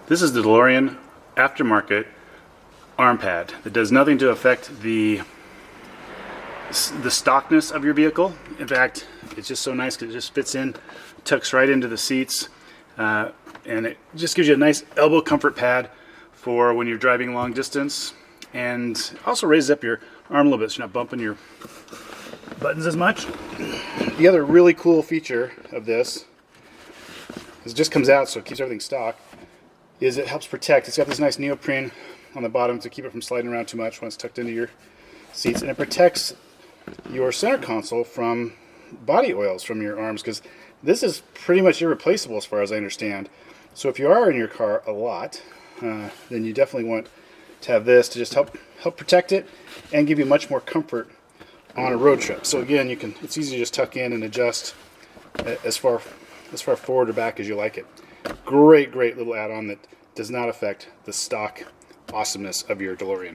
This is the DeLorean aftermarket arm pad that does nothing to affect the stockness of your vehicle. In fact, it's just so nice because it just fits in, tucks right into the seats, and it just gives you a nice elbow comfort pad for when you're driving long distance, and also raises up your arm a little bit so you're not bumping your buttons as much. The other really cool feature of this is it just comes out, so it keeps everything stock, is it helps protect. It's got this nice neoprene on the bottom to keep it from sliding around too much when it's tucked into your seats, and it protects your center console from body oils from your arms, because this is pretty much irreplaceable as far as I understand. So if you are in your car a lot, then you definitely want to have this to just help protect it and give you much more comfort on a road trip. So again, it's easy to just tuck in and adjust as far forward or back as you like it. Great little add-on that does not affect the stock awesomeness of your DeLorean.